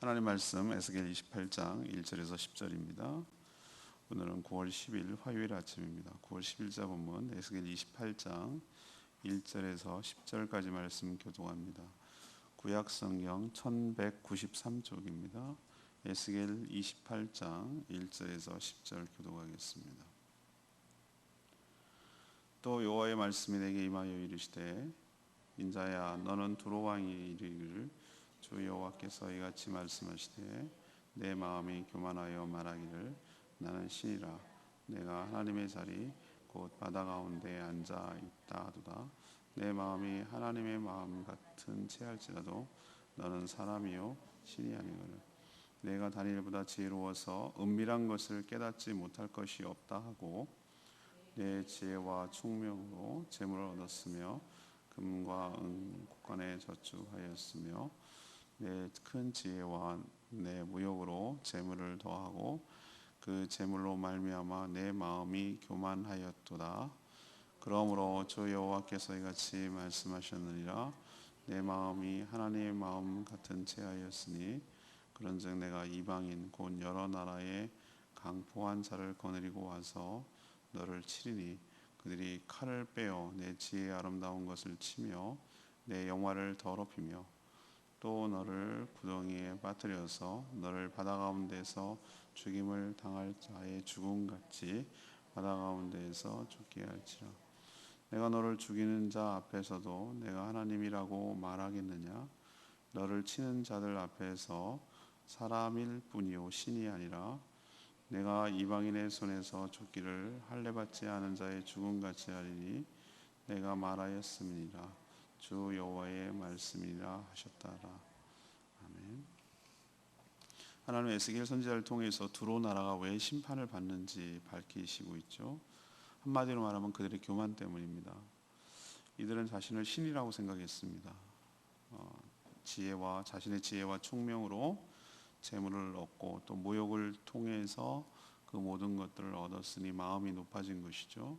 하나님 말씀 에스겔 28장 1절에서 10절입니다. 오늘은 9월 10일 화요일 아침입니다. 9월 10일자 본문 에스겔 28장 1절에서 10절까지 말씀 교독합니다. 구약 성경 1193쪽입니다. 에스겔 28장 1절에서 10절 교독하겠습니다. 또 여호와의 말씀이 내게 임하여 이르시되 인자야 너는 두로 왕이 이르기를 주 여호와께서 이같이 말씀하시되 내 마음이 교만하여 말하기를 나는 신이라 내가 하나님의 자리 곧 바다 가운데 앉아 있다 하도다. 내 마음이 하나님의 마음 같은 체할지라도 너는 사람이요 신이 아니거늘 내가 다니엘보다 지혜로워서 은밀한 것을 깨닫지 못할 것이 없다 하고 내 지혜와 총명으로 재물을 얻었으며 금과 은 곳간에 저축하였으며 내 큰 지혜와 내 무역으로 재물을 더하고 그 재물로 말미암아 내 마음이 교만하였도다. 그러므로 주 여호와께서 이같이 말씀하셨느니라 내 마음이 하나님의 마음 같은 체하였으니 그런즉 내가 이방인 곧 여러 나라의 강포한 자를 거느리고 와서 너를 치리니 그들이 칼을 빼어 내 지혜의 아름다운 것을 치며 내 영화를 더럽히며 또 너를 구덩이에 빠뜨려서 너를 바다 가운데서 죽임을 당할 자의 죽음같이 바다 가운데에서 죽게 할지라. 내가 너를 죽이는 자 앞에서도 내가 하나님이라고 말하겠느냐? 너를 치는 자들 앞에서 사람일 뿐이요 신이 아니라 내가 이방인의 손에서 죽기를 할례받지 않은 자의 죽음같이 하리니 내가 말하였음이니라. 주 여호와의 말씀이라 하셨다라. 아멘. 하나님 에스겔 선지자를 통해서 두로 나라가 왜 심판을 받는지 밝히시고 있죠. 한마디로 말하면 그들의 교만 때문입니다. 이들은 자신을 신이라고 생각했습니다. 자신의 지혜와 총명으로 재물을 얻고 또 모욕을 통해서 그 모든 것들을 얻었으니 마음이 높아진 것이죠.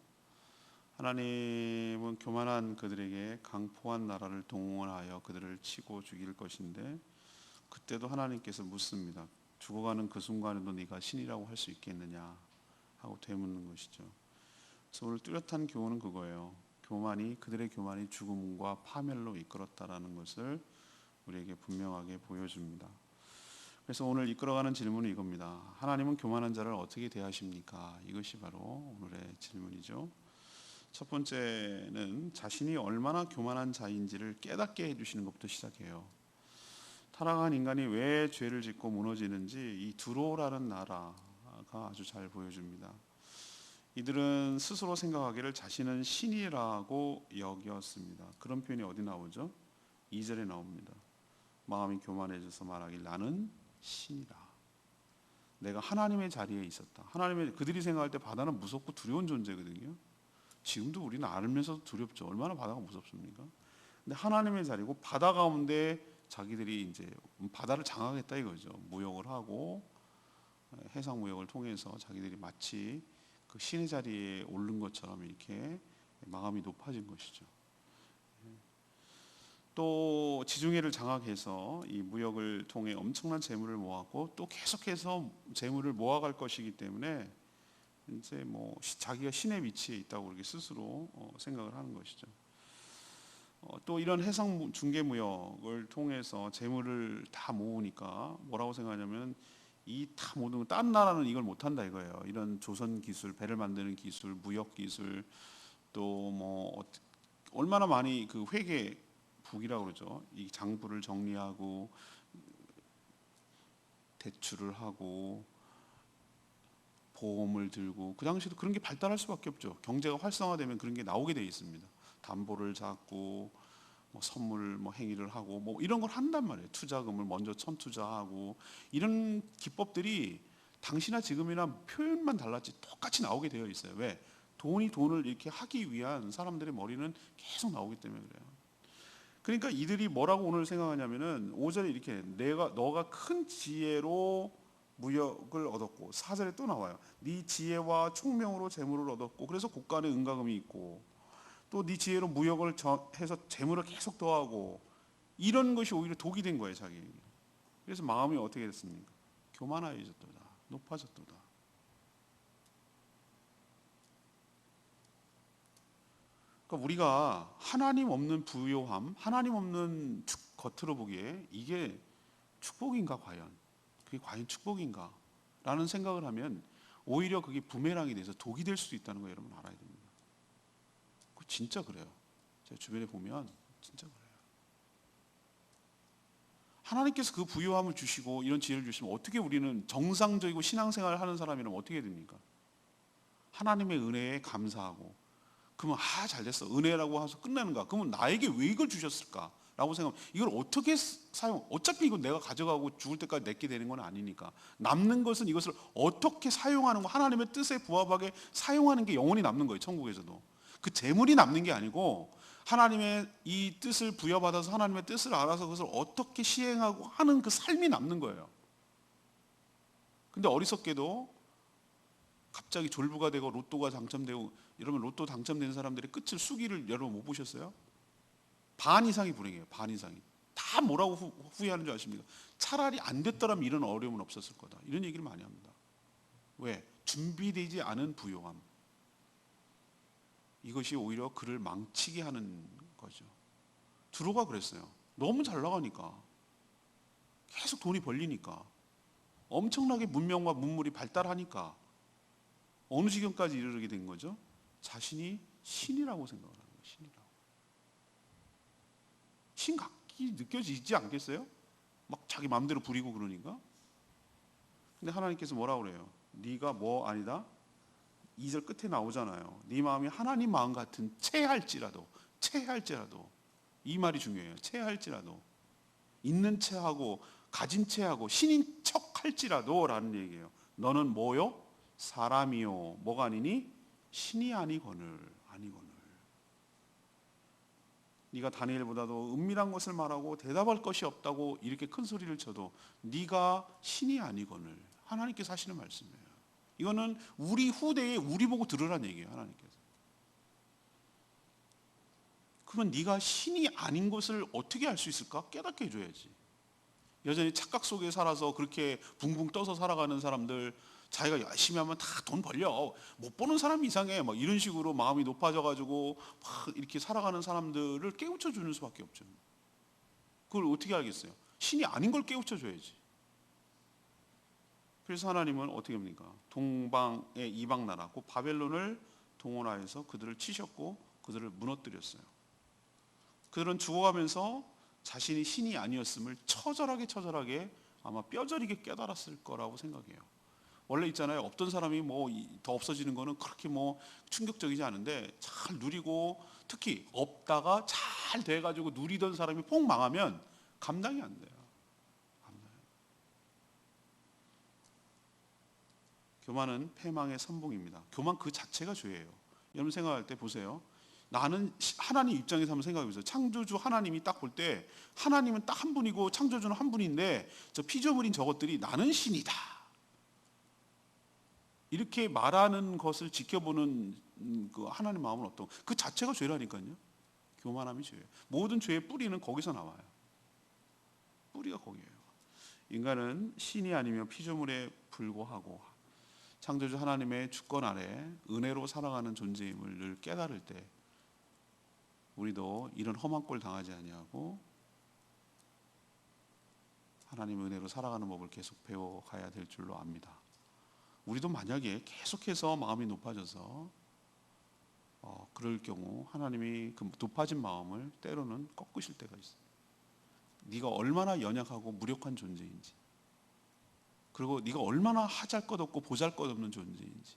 하나님은 교만한 그들에게 강포한 나라를 동원하여 그들을 치고 죽일 것인데 그때도 하나님께서 묻습니다. 죽어가는 그 순간에도 네가 신이라고 할 수 있겠느냐 하고 되묻는 것이죠. 그래서 오늘 뚜렷한 교훈은 그거예요. 그들의 교만이 죽음과 파멸로 이끌었다라는 것을 우리에게 분명하게 보여줍니다. 그래서 오늘 이끌어가는 질문은 이겁니다. 하나님은 교만한 자를 어떻게 대하십니까? 이것이 바로 오늘의 질문이죠. 첫 번째는 자신이 얼마나 교만한 자인지를 깨닫게 해주시는 것부터 시작해요. 타락한 인간이 왜 죄를 짓고 무너지는지 이 두로라는 나라가 아주 잘 보여줍니다. 이들은 스스로 생각하기를 자신은 신이라고 여겼습니다. 그런 표현이 어디 나오죠? 2절에 나옵니다. 마음이 교만해져서 말하길 나는 신이라. 내가 하나님의 자리에 있었다. 그들이 생각할 때 바다는 무섭고 두려운 존재거든요. 지금도 우리는 알면서도 두렵죠. 얼마나 바다가 무섭습니까? 근데 하나님의 자리고 바다 가운데 자기들이 이제 바다를 장악했다 이거죠. 무역을 하고 해상 무역을 통해서 자기들이 마치 그 신의 자리에 오른 것처럼 이렇게 마음이 높아진 것이죠. 또 지중해를 장악해서 이 무역을 통해 엄청난 재물을 모았고 또 계속해서 재물을 모아갈 것이기 때문에 이제 자기가 신의 위치에 있다고 그렇게 스스로 생각을 하는 것이죠. 또 이런 해상 중개 무역을 통해서 재물을 다 모으니까 뭐라고 생각하냐면 이 다 모든 딴 나라는 이걸 못한다 이거예요. 이런 조선 기술, 배를 만드는 기술, 무역 기술, 또 얼마나 많이 그 회계 북이라고 그러죠. 이 장부를 정리하고 대출을 하고 보험을 들고 그 당시에도 그런 게 발달할 수밖에 없죠. 경제가 활성화되면 그런 게 나오게 되어 있습니다. 담보를 잡고 선물 행위를 하고 이런 걸 한단 말이에요. 투자금을 먼저 선투자하고 이런 기법들이 당시나 지금이나 표현만 달랐지 똑같이 나오게 되어 있어요. 왜? 돈을 이렇게 하기 위한 사람들의 머리는 계속 나오기 때문에 그래요. 그러니까 이들이 뭐라고 오늘 생각하냐면은 5절에 이렇게 너가 큰 지혜로 무역을 얻었고 4절에 또 나와요. 네 지혜와 총명으로 재물을 얻었고 그래서 곳간에 은가금이 있고 또 네 지혜로 무역을 해서 재물을 계속 더하고 이런 것이 오히려 독이 된 거예요 자기에게. 그래서 마음이 어떻게 됐습니까? 교만하여졌도다. 높아졌도다. 그러니까 우리가 하나님 없는 부요함, 하나님 없는 겉으로 보기에 이게 축복인가 과연? 그게 과연 축복인가? 라는 생각을 하면 오히려 그게 부메랑이 돼서 독이 될 수도 있다는 거 여러분 알아야 됩니다. 그 진짜 그래요. 제 주변에 보면 진짜 그래요. 하나님께서 그 부요함을 주시고 이런 지혜를 주시면 어떻게 우리는 정상적이고 신앙생활을 하는 사람이라면 어떻게 됩니까? 하나님의 은혜에 감사하고 그러면 잘됐어 은혜라고 해서 끝나는가? 그러면 나에게 왜 이걸 주셨을까? 라고 생각하면 이걸 어떻게 어차피 이거 내가 가져가고 죽을 때까지 내게 되는 건 아니니까 남는 것은 이것을 어떻게 사용하는 거 하나님의 뜻에 부합하게 사용하는 게 영원히 남는 거예요. 천국에서도 그 재물이 남는 게 아니고 하나님의 이 뜻을 부여받아서 하나님의 뜻을 알아서 그것을 어떻게 시행하고 하는 그 삶이 남는 거예요. 근데 어리석게도 갑자기 졸부가 되고 로또가 당첨되고 이러면 로또 당첨된 사람들의 끝을 수기를 여러분 못 보셨어요? 반 이상이 불행해요. 반 이상이. 다 뭐라고 후회하는 줄 아십니까? 차라리 안 됐더라면 이런 어려움은 없었을 거다. 이런 얘기를 많이 합니다. 왜? 준비되지 않은 부요함. 이것이 오히려 그를 망치게 하는 거죠. 두로가 그랬어요. 너무 잘 나가니까 계속 돈이 벌리니까 엄청나게 문명과 문물이 발달하니까 어느 지경까지 이르게 된 거죠? 자신이 신이라고 생각을 하는 거예요. 신이라고. 신 같기 느껴지지 않겠어요? 막 자기 마음대로 부리고 그러니까. 근데 하나님께서 뭐라고 그래요? 네가 뭐 아니다? 2절 끝에 나오잖아요. 네 마음이 하나님 마음 같은 체할지라도 이 말이 중요해요. 체할지라도 있는 체하고 가진 체하고 신인 척할지라도 라는 얘기예요. 너는 뭐요? 사람이요. 뭐가 아니니? 신이 아니거늘. 네가 다니엘보다도 은밀한 것을 말하고 대답할 것이 없다고 이렇게 큰 소리를 쳐도 네가 신이 아니거늘. 하나님께서 하시는 말씀이에요. 이거는 우리 후대에 우리 보고 들으라는 얘기예요. 하나님께서. 그러면 네가 신이 아닌 것을 어떻게 알 수 있을까? 깨닫게 해줘야지. 여전히 착각 속에 살아서 그렇게 붕붕 떠서 살아가는 사람들, 자기가 열심히 하면 다 돈 벌려, 못 버는 사람이 이상해, 막 이런 식으로 마음이 높아져가지고 막 이렇게 살아가는 사람들을 깨우쳐 주는 수밖에 없죠. 그걸 어떻게 알겠어요? 신이 아닌 걸 깨우쳐 줘야지. 그래서 하나님은 어떻게 합니까? 동방의 이방 나라, 그 바벨론을 동원하여서 그들을 치셨고 그들을 무너뜨렸어요. 그들은 죽어가면서 자신이 신이 아니었음을 처절하게 아마 뼈저리게 깨달았을 거라고 생각해요. 원래 있잖아요. 없던 사람이 뭐 더 없어지는 거는 그렇게 뭐 충격적이지 않은데 잘 누리고 특히 없다가 잘 돼가지고 누리던 사람이 폭 망하면 감당이 안 돼요. 교만은 패망의 선봉입니다. 교만 그 자체가 죄예요. 여러분 생각할 때 보세요. 나는 하나님 입장에서 한번 생각해 보세요. 창조주 하나님이 딱 볼 때 하나님은 딱 한 분이고 창조주는 한 분인데 저 피조물인 저것들이 나는 신이다. 이렇게 말하는 것을 지켜보는 그 하나님 마음은 어떤? 그 자체가 죄라니까요. 교만함이 죄예요. 모든 죄의 뿌리는 거기서 나와요. 뿌리가 거기예요. 인간은 신이 아니며 피조물에 불과하고 창조주 하나님의 주권 아래 은혜로 살아가는 존재임을 늘 깨달을 때 우리도 이런 험한 꼴 당하지 아니하고 하나님의 은혜로 살아가는 법을 계속 배워가야 될 줄로 압니다. 우리도 만약에 계속해서 마음이 높아져서 그럴 경우 하나님이 그 높아진 마음을 때로는 꺾으실 때가 있어요. 네가 얼마나 연약하고 무력한 존재인지, 그리고 네가 얼마나 하잘것없고 보잘것없는 존재인지,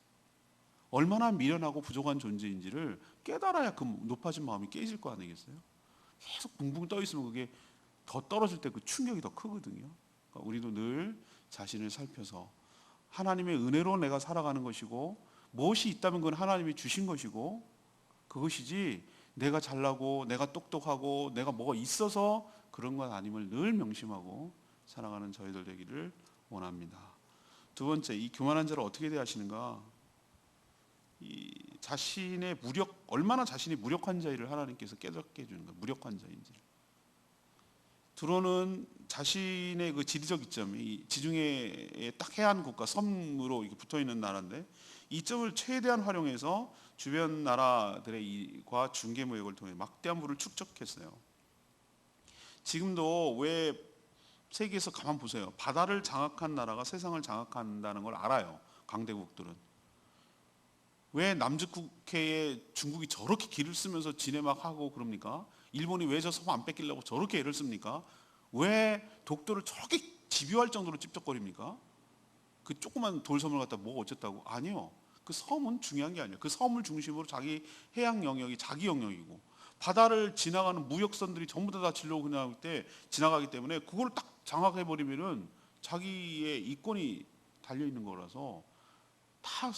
얼마나 미련하고 부족한 존재인지를 깨달아야 그 높아진 마음이 깨질 거 아니겠어요? 계속 붕붕 떠 있으면 그게 더 떨어질 때 그 충격이 더 크거든요. 그러니까 우리도 늘 자신을 살펴서 하나님의 은혜로 내가 살아가는 것이고 무엇이 있다면 그건 하나님이 주신 것이고 그것이지 내가 잘나고 내가 똑똑하고 내가 뭐가 있어서 그런 건 아님을 늘 명심하고 살아가는 저희들 되기를 원합니다. 두 번째, 이 교만한 자를 어떻게 대하시는가? 이 자신의 얼마나 자신이 무력한 자를 하나님께서 깨닫게 해주는 거예요. 무력한 자인지. 두로는 자신의 그 지리적 이점이 지중해의 딱 해안 국가 섬으로 이렇게 붙어 있는 나라인데 이 점을 최대한 활용해서 주변 나라들과 중개 무역을 통해 막대한 부를 축적했어요. 지금도 왜 세계에서 가만 보세요. 바다를 장악한 나라가 세상을 장악한다는 걸 알아요. 강대국들은. 왜 남측국해에 중국이 저렇게 길을 쓰면서 지내 막 하고 그럽니까? 일본이 왜 저 섬 안 뺏기려고 저렇게 애를 씁니까? 왜 독도를 저렇게 집요할 정도로 찝쩍거립니까? 그 조그만 돌섬을 갖다 뭐 어쨌다고? 아니요. 그 섬은 중요한 게 아니에요. 그 섬을 중심으로 자기 해양 영역이 자기 영역이고 바다를 지나가는 무역선들이 전부 다 진로 그냥 때 지나가기 때문에 그걸 딱 장악해 버리면은 자기의 이권이 달려 있는 거라서 다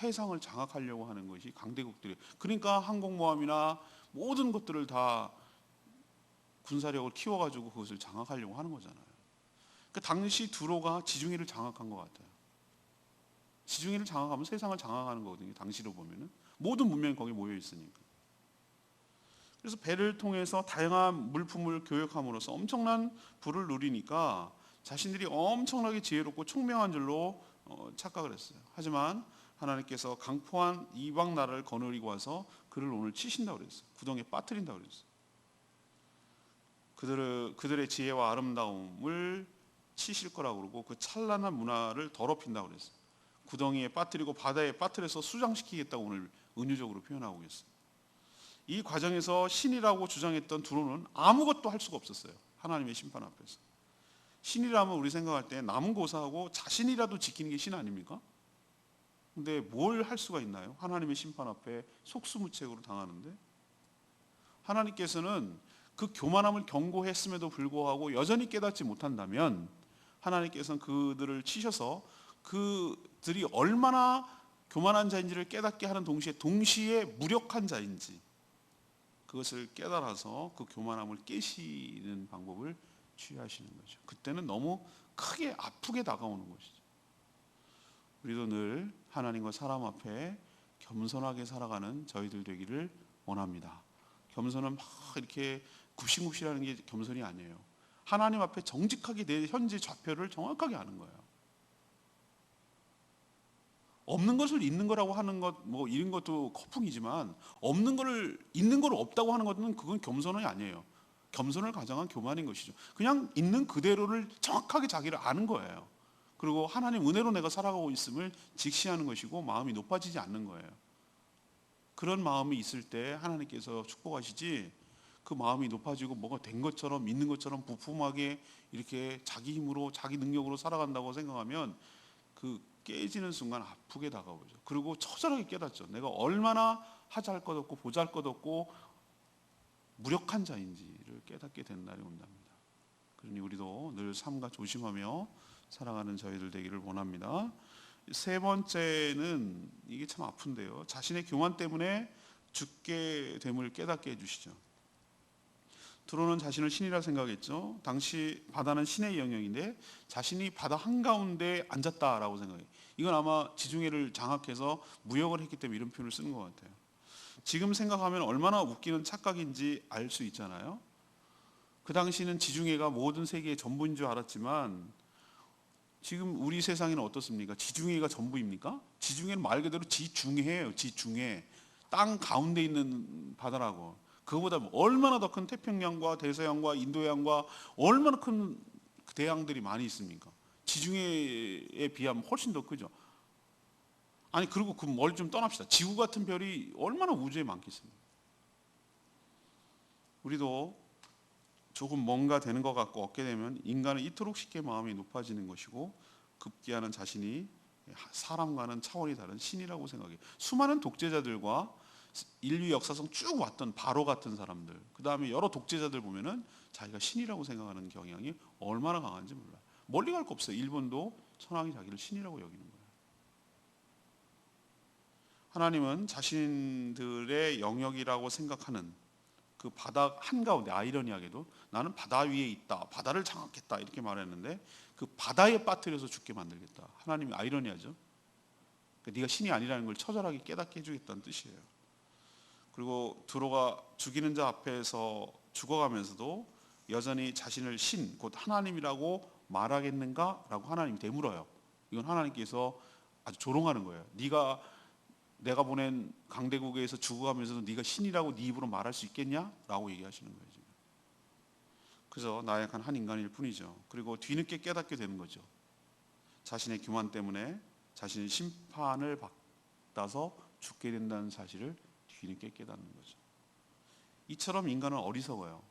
해상을 장악하려고 하는 것이 강대국들이. 그러니까 항공모함이나 모든 것들을 다 군사력을 키워가지고 그것을 장악하려고 하는 거잖아요. 그 당시 두로가 지중해를 장악한 것 같아요. 지중해를 장악하면 세상을 장악하는 거거든요. 당시로 보면은 모든 문명이 거기 모여 있으니까. 그래서 배를 통해서 다양한 물품을 교역함으로써 엄청난 부를 누리니까 자신들이 엄청나게 지혜롭고 총명한 줄로 착각을 했어요. 하지만 하나님께서 강포한 이방 나라를 거느리고 와서 그를 오늘 치신다고 그랬어요. 구덩이에 빠뜨린다고 그랬어요. 그들의 지혜와 아름다움을 치실 거라고 그러고 그 찬란한 문화를 더럽힌다고 그랬어요. 구덩이에 빠뜨리고 바다에 빠뜨려서 수장시키겠다고 오늘 은유적으로 표현하고 있어요. 이 과정에서 신이라고 주장했던 두로는 아무것도 할 수가 없었어요. 하나님의 심판 앞에서. 신이라면 우리 생각할 때 남은 고사하고 자신이라도 지키는 게 신 아닙니까? 근데 뭘 할 수가 있나요? 하나님의 심판 앞에 속수무책으로 당하는데 하나님께서는 그 교만함을 경고했음에도 불구하고 여전히 깨닫지 못한다면 하나님께서는 그들을 치셔서 그들이 얼마나 교만한 자인지를 깨닫게 하는 동시에 무력한 자인지 그것을 깨달아서 그 교만함을 깨시는 방법을 취하시는 거죠. 그때는 너무 크게 아프게 다가오는 것이죠. 우리도 늘 하나님과 사람 앞에 겸손하게 살아가는 저희들 되기를 원합니다. 겸손은 막 이렇게 굽신굽신하는 게 겸손이 아니에요. 하나님 앞에 정직하게 내 현재 좌표를 정확하게 아는 거예요. 없는 것을 있는 거라고 하는 것, 뭐 이런 것도 거풍이지만 없는 거를 있는 걸 없다고 하는 것은 그건 겸손이 아니에요. 겸손을 가정한 교만인 것이죠. 그냥 있는 그대로를 정확하게 자기를 아는 거예요. 그리고 하나님 은혜로 내가 살아가고 있음을 직시하는 것이고 마음이 높아지지 않는 거예요. 그런 마음이 있을 때 하나님께서 축복하시지 그 마음이 높아지고 뭐가 된 것처럼 있는 것처럼 부품하게 이렇게 자기 힘으로 자기 능력으로 살아간다고 생각하면 그 깨지는 순간 아프게 다가오죠. 그리고 처절하게 깨닫죠. 내가 얼마나 하잘 것 없고 보잘 것 없고 무력한 자인지를 깨닫게 된 날이 온답니다. 그러니 우리도 늘 삼가 조심하며 살아가는 저희들 되기를 원합니다. 세 번째는 이게 참 아픈데요. 자신의 교만 때문에 죽게 됨을 깨닫게 해주시죠. 두로는 자신을 신이라 생각했죠. 당시 바다는 신의 영역인데 자신이 바다 한가운데 앉았다라고 생각해요. 이건 아마 지중해를 장악해서 무역을 했기 때문에 이런 표현을 쓰는 것 같아요. 지금 생각하면 얼마나 웃기는 착각인지 알 수 있잖아요. 그 당시는 지중해가 모든 세계의 전부인 줄 알았지만 지금 우리 세상에는 어떻습니까? 지중해가 전부입니까? 지중해는 말 그대로 지중해예요. 지중해. 땅 가운데 있는 바다라고. 그거보다 얼마나 더 큰 태평양과 대서양과 인도양과 얼마나 큰 대양들이 많이 있습니까? 지중해에 비하면 훨씬 더 크죠. 아니 그리고 그 멀리 좀 떠납시다. 지구 같은 별이 얼마나 우주에 많겠습니까? 우리도 조금 뭔가 되는 것 같고 얻게 되면 인간은 이토록 쉽게 마음이 높아지는 것이고 급기야는 자신이 사람과는 차원이 다른 신이라고 생각해요. 수많은 독재자들과 인류 역사상 쭉 왔던 바로 같은 사람들, 그 다음에 여러 독재자들 보면은 자기가 신이라고 생각하는 경향이 얼마나 강한지 몰라요. 멀리 갈 거 없어요. 일본도 천황이 자기를 신이라고 여기는 거예요. 하나님은 자신들의 영역이라고 생각하는 그 바다 한가운데, 아이러니하게도 나는 바다 위에 있다, 바다를 장악했다 이렇게 말했는데 그 바다에 빠뜨려서 죽게 만들겠다. 하나님이 아이러니하죠. 그러니까 네가 신이 아니라는 걸 처절하게 깨닫게 해주겠다는 뜻이에요. 그리고 두로가 죽이는 자 앞에서 죽어가면서도 여전히 자신을 신, 곧 하나님이라고 말하겠는가라고 하나님이 되물어요. 이건 하나님께서 아주 조롱하는 거예요. 내가 보낸 강대국에서 죽어가면서도 네가 신이라고 네 입으로 말할 수 있겠냐라고 얘기하시는 거예요. 지금. 그래서 나약한 한 인간일 뿐이죠. 그리고 뒤늦게 깨닫게 되는 거죠. 자신의 교만 때문에 자신의 심판을 받아서 죽게 된다는 사실을 뒤늦게 깨닫는 거죠. 이처럼 인간은 어리석어요.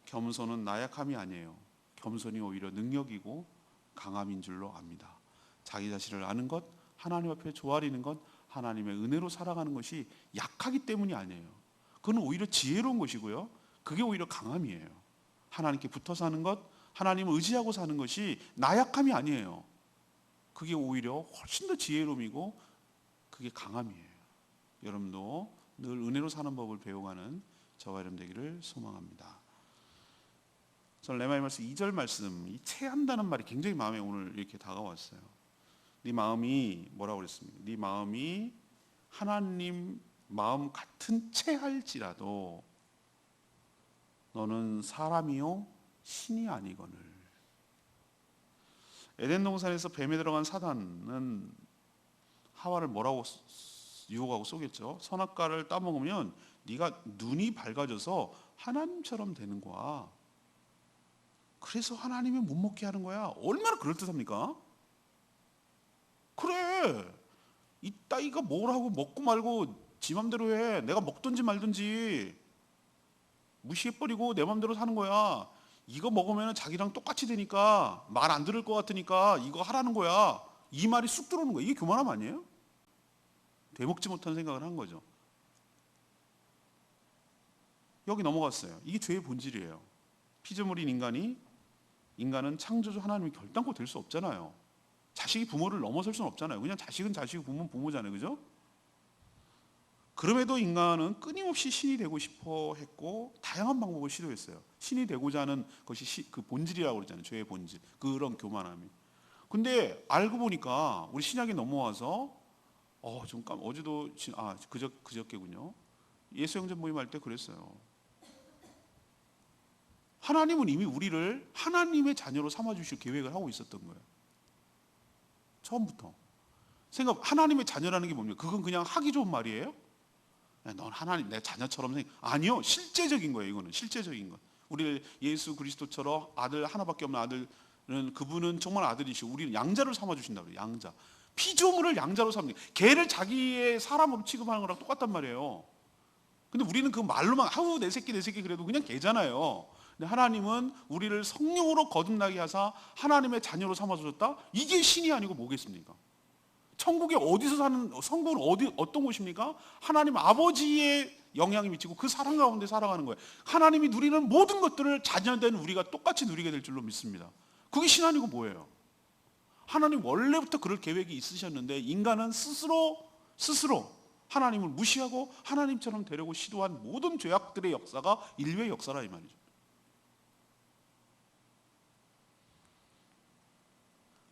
겸손은 나약함이 아니에요. 겸손이 오히려 능력이고 강함인 줄로 압니다. 자기 자신을 아는 것, 하나님 앞에 조아리는 것, 하나님의 은혜로 살아가는 것이 약하기 때문이 아니에요. 그건 오히려 지혜로운 것이고요. 그게 오히려 강함이에요. 하나님께 붙어 사는 것, 하나님을 의지하고 사는 것이 나약함이 아니에요. 그게 오히려 훨씬 더 지혜로움이고 그게 강함이에요. 여러분도 늘 은혜로 사는 법을 배워가는 저와 여러분 되기를 소망합니다. 저는 레마의 말씀 2절 말씀, 이 체한다는 말이 굉장히 마음에 오늘 이렇게 다가왔어요. 네 마음이 뭐라고 그랬습니까? 네 마음이 하나님 마음 같은 체할지라도 너는 사람이요 신이 아니거늘. 에덴 동산에서 뱀에 들어간 사단은 하와를 뭐라고 유혹하고 속였죠? 선악과를 따먹으면 네가 눈이 밝아져서 하나님처럼 되는 거야. 그래서 하나님이 못 먹게 하는 거야. 얼마나 그럴듯합니까? 그래, 이 따위가 뭘 하고 먹고 말고 지 맘대로 해. 내가 먹든지 말든지 무시해버리고 내 맘대로 사는 거야. 이거 먹으면 자기랑 똑같이 되니까 말 안 들을 것 같으니까 이거 하라는 거야. 이 말이 쑥 들어오는 거야. 이게 교만함 아니에요? 되먹지 못한 생각을 한 거죠. 여기 넘어갔어요. 이게 죄의 본질이에요. 피조물인 인간은 창조주 하나님이 결단코 될 수 없잖아요. 자식이 부모를 넘어설 수는 없잖아요. 그냥 자식은 자식이고 부모는 부모잖아요. 그죠? 그럼에도 인간은 끊임없이 신이 되고 싶어 했고 다양한 방법을 시도했어요. 신이 되고자 하는 것이 그 본질이라고 그러잖아요. 죄의 본질. 그런 교만함이. 근데 알고 보니까 우리 신약에 넘어와서 어제도 그저께군요. 예수 형제 모임할 때 그랬어요. 하나님은 이미 우리를 하나님의 자녀로 삼아 주실 계획을 하고 있었던 거예요. 처음부터. 하나님의 자녀라는 게 뭡니까? 그건 그냥 하기 좋은 말이에요? 넌 하나님 내 자녀처럼 아니요, 실제적인 거예요. 이거는 실제적인 것. 우리를 예수 그리스도처럼 아들 하나밖에 없는 아들은 그분은 정말 아들이시고 우리는 양자를 삼아 주신다고 그래요. 양자. 피조물을 양자로 삼는, 개를 자기의 사람으로 취급하는 거랑 똑같단 말이에요. 근데 우리는 그 말로만 아우 내 새끼 그래도 그냥 개잖아요. 근데 하나님은 우리를 성령으로 거듭나게 하사 하나님의 자녀로 삼아 주셨다. 이게 신이 아니고 뭐겠습니까? 천국에 어디서 사는, 성국은 어떤 곳입니까? 하나님 아버지의 영향이 미치고 그 사랑 가운데 살아가는 거예요. 하나님이 누리는 모든 것들을 자녀된 우리가 똑같이 누리게 될 줄로 믿습니다. 그게 신 아니고 뭐예요? 하나님 원래부터 그럴 계획이 있으셨는데 인간은 스스로 하나님을 무시하고 하나님처럼 되려고 시도한 모든 죄악들의 역사가 인류의 역사라 이 말이죠.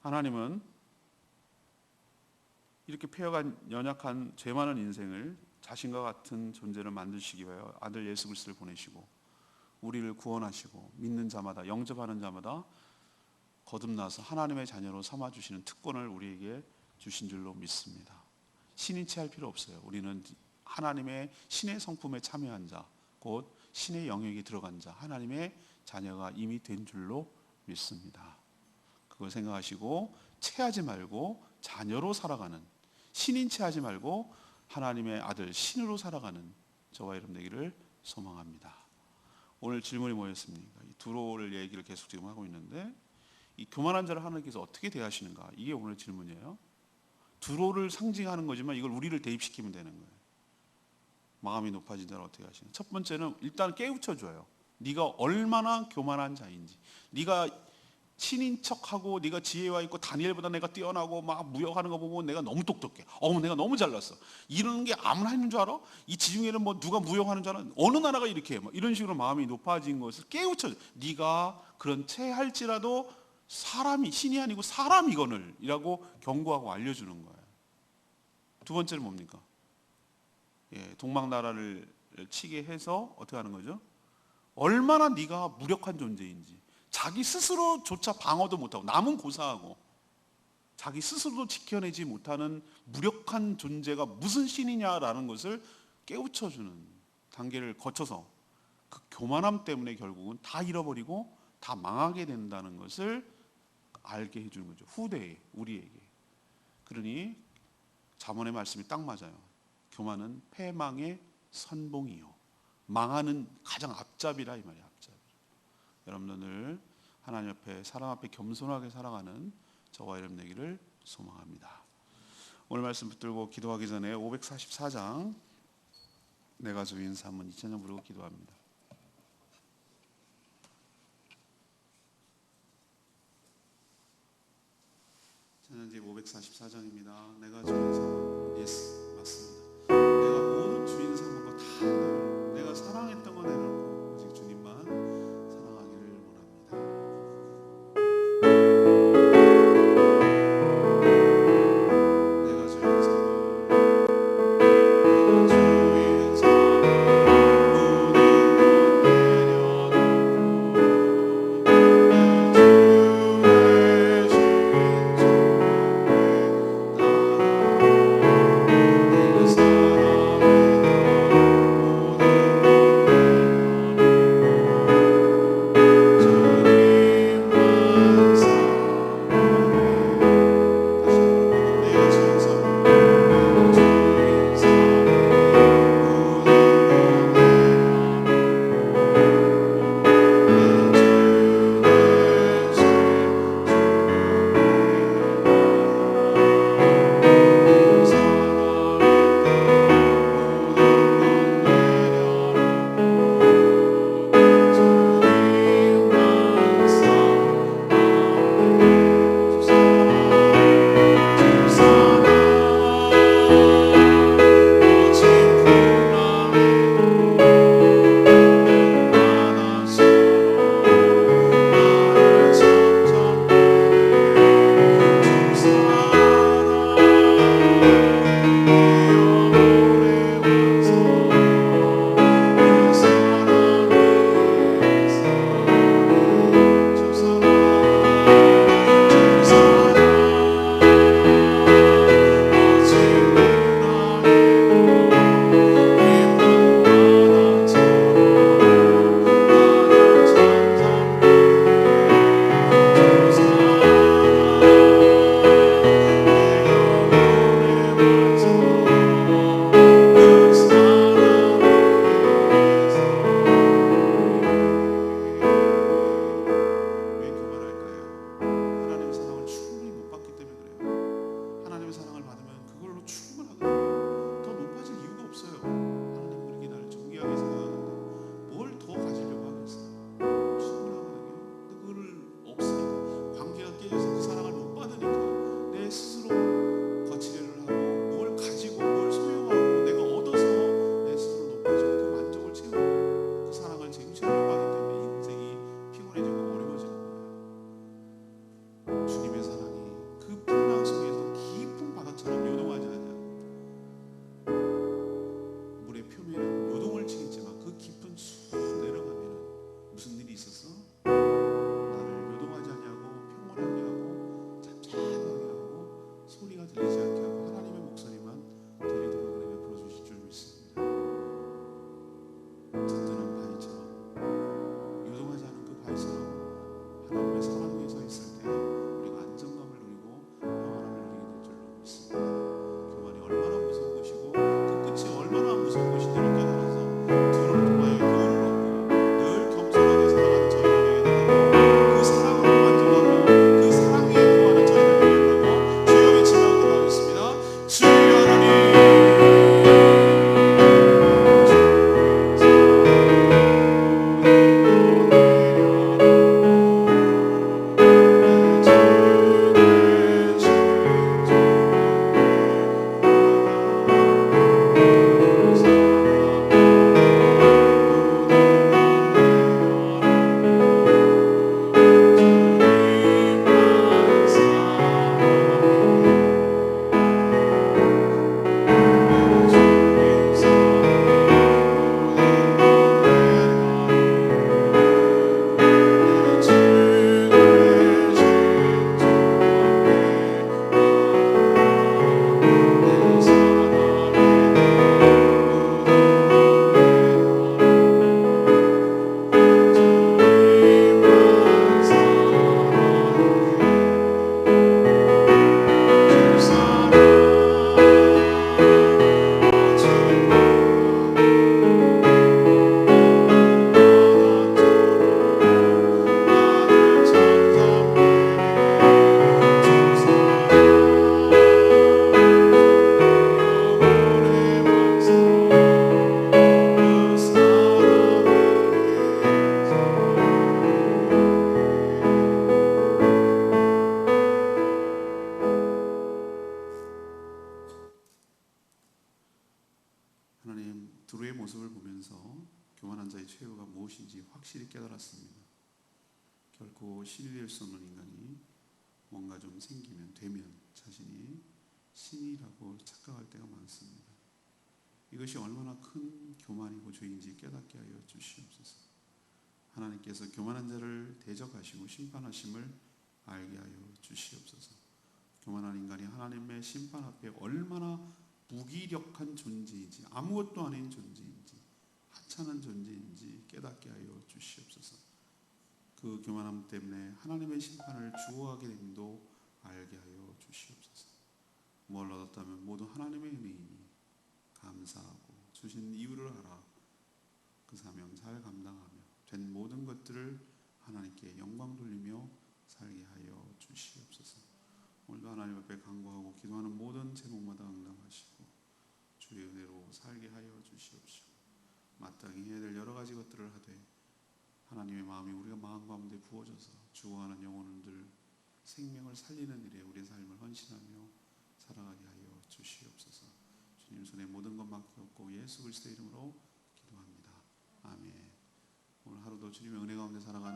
하나님은 이렇게 폐허간 연약한 죄 많은 인생을 자신과 같은 존재를 만드시기 위하여 아들 예수 그리스도를 보내시고 우리를 구원하시고 믿는 자마다 영접하는 자마다 거듭나서 하나님의 자녀로 삼아주시는 특권을 우리에게 주신 줄로 믿습니다. 신인 체할 필요 없어요. 우리는 하나님의 신의 성품에 참여한 자, 곧 신의 영역에 들어간 자, 하나님의 자녀가 이미 된 줄로 믿습니다. 그걸 생각하시고 체하지 말고 자녀로 살아가는, 신인 체하지 말고 하나님의 아들 신으로 살아가는 저와 여러분 되기를 소망합니다. 오늘 질문이 뭐였습니까? 이 두로를 얘기를 계속 지금 하고 있는데 이 교만한 자를 하나님께서 어떻게 대하시는가? 이게 오늘 질문이에요. 두로를 상징하는 거지만 이걸 우리를 대입시키면 되는 거예요. 마음이 높아진 자를 어떻게 하시는가? 첫 번째는 일단 깨우쳐줘요. 네가 얼마나 교만한 자인지. 네가 신인 척하고 네가 지혜와 있고 다니엘보다 내가 뛰어나고 막 무역하는 거 보면 내가 너무 똑똑해. 내가 너무 잘났어. 이러는 게 아무나 했는 줄 알아? 이 지중해는 뭐 누가 무역하는 줄 알아? 어느 나라가 이렇게 해? 이런 식으로 마음이 높아진 것을 깨우쳐. 네가 그런 채 할지라도 사람이 신이 아니고 사람이거늘 이라고 경고하고 알려주는 거예요. 두 번째는 뭡니까? 동방나라를 치게 해서 어떻게 하는 거죠? 얼마나 네가 무력한 존재인지, 자기 스스로조차 방어도 못하고 남은 고사하고 자기 스스로도 지켜내지 못하는 무력한 존재가 무슨 신이냐라는 것을 깨우쳐주는 단계를 거쳐서 그 교만함 때문에 결국은 다 잃어버리고 다 망하게 된다는 것을 알게 해주는 거죠. 후대에, 우리에게. 그러니 잠언의 말씀이 딱 맞아요. 교만은 패망의 선봉이요, 망하는 가장 앞잡이라 이 말이에요. 앞잡이. 여러분들 늘 하나님 앞에, 사람 앞에 겸손하게 살아가는 저와 여러분 되기를 소망합니다. 오늘 말씀 붙들고 기도하기 전에 544장 내가 주인 삼은 2000년 부르고 기도합니다. 찬양지 544장입니다. 내가 주인 삼은, 예스, 맞습니다. 내가 모든 주인 삼은 거 다 내가 사랑했던 거 내놓고 오직 주님만 사랑하기를 원합니다. 내가 주인 삼은, 내가 주인 삼은 모든 것 내려놓고 내 주의 주인 정말 나가. 내가 무엇인지 확실히 깨달았습니다. 결코 신이 될 수 없는 인간이 뭔가 좀 생기면 되면 자신이 신이라고 착각할 때가 많습니다. 이것이 얼마나 큰 교만이고 죄인지 깨닫게 하여 주시옵소서. 하나님께서 교만한 자를 대적하시고 심판하심을 알게 하여 주시옵소서. 교만한 인간이 하나님의 심판 앞에 얼마나 무기력한 존재인지, 아무것도 아닌 존재인지, 하찮은 존재인지 깨닫게 하여 주시옵소서. 그 교만함 때문에 하나님의 심판을 주어하게 됨도 알게 하여 주시옵소서. 뭘 얻었다면 모두 하나님의 은혜이니 감사하고 주신 이유를 알아 그 사명 잘 감당하며 된 모든 것들을 하나님께 영광 돌리며 살게 하여 주시옵소서. 오늘도 하나님 앞에 간구하고 기도하는 모든 제목마다 응답하시고 주의 은혜로 살게 하여 주시옵시고, 마땅히 해야 될 여러 가지 것들을 하되 하나님의 마음이 우리가 마음 가운데 부어져서 죽어가는 영혼들 생명을 살리는 일에 우리의 삶을 헌신하며 살아가게 하여 주시옵소서. 주님 손에 모든 것 맡겼고 예수 그리스도의 이름으로 기도합니다. 아멘. 오늘 하루도 주님의 은혜 가운데 살아가는